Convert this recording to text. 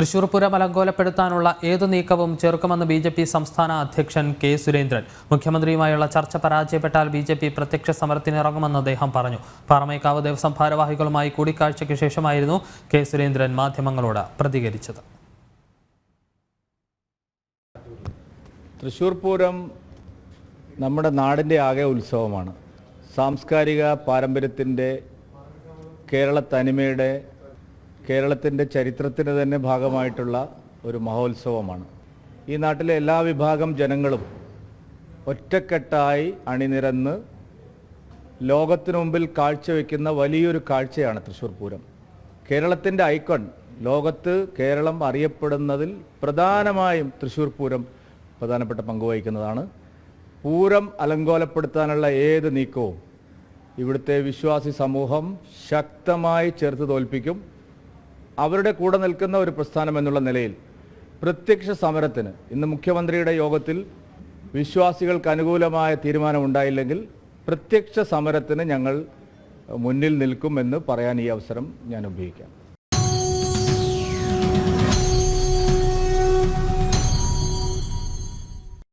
തൃശൂർ പൂരം അലങ്കോലപ്പെടുത്താനുള്ള ഏതു നീക്കവും ചെറുക്കുമെന്ന് ബി.ജെ.പി. സംസ്ഥാന അധ്യക്ഷൻ കെ. സുരേന്ദ്രൻ. മുഖ്യമന്ത്രിയുമായുള്ള ചർച്ച പരാജയപ്പെട്ടാൽ ബി.ജെ.പി. പ്രത്യക്ഷ സമരത്തിനിറങ്ങുമെന്ന് അദ്ദേഹം പറഞ്ഞു. പാറമേക്കാവ് ദേവസ്വം ഭാരവാഹികളുമായി കൂടിക്കാഴ്ചയ്ക്ക് ശേഷമായിരുന്നു കെ. സുരേന്ദ്രൻ മാധ്യമങ്ങളോട് പ്രതികരിച്ചത്. തൃശൂർ പൂരം നമ്മുടെ നാടിൻ്റെ ആകെ ഉത്സവമാണ്. സാംസ്കാരിക പാരമ്പര്യത്തിൻ്റെ, കേരള തനിമയുടെ, കേരളത്തിൻ്റെ ചരിത്രത്തിന് തന്നെ ഭാഗമായിട്ടുള്ള ഒരു മഹോത്സവമാണ്. ഈ നാട്ടിലെ എല്ലാ വിഭാഗം ജനങ്ങളും ഒറ്റക്കെട്ടായി അണിനിരന്ന് ലോകത്തിനു മുമ്പിൽ കാഴ്ചവെക്കുന്ന വലിയൊരു കാഴ്ചയാണ് തൃശ്ശൂർ പൂരം. കേരളത്തിൻ്റെ ഐക്കൺ, ലോകത്ത് കേരളം അറിയപ്പെടുന്നതിൽ പ്രധാനമായും തൃശ്ശൂർ പൂരം പ്രധാനപ്പെട്ട പങ്കുവഹിക്കുന്നതാണ്. പൂരം അലങ്കോലപ്പെടുത്താനുള്ള ഏത് നീക്കവും ഇവിടുത്തെ വിശ്വാസി സമൂഹം ശക്തമായി ചെറുത്ത് തോൽപ്പിക്കും. അവരുടെ കൂടെ നിൽക്കുന്ന ഒരു പ്രസ്ഥാനം എന്നുള്ള നിലയിൽ പ്രത്യക്ഷ സമരത്തിന് ഇന്ന് മുഖ്യമന്ത്രിയുടെ യോഗത്തിൽ വിശ്വാസികൾക്ക് അനുകൂലമായ തീരുമാനമുണ്ടായില്ലെങ്കിൽ പ്രത്യക്ഷ സമരത്തിന് ഞങ്ങൾ മുന്നിൽ നിൽക്കുമെന്ന് പറയാൻ ഈ അവസരം ഞാൻ ഉപയോഗിക്കാം.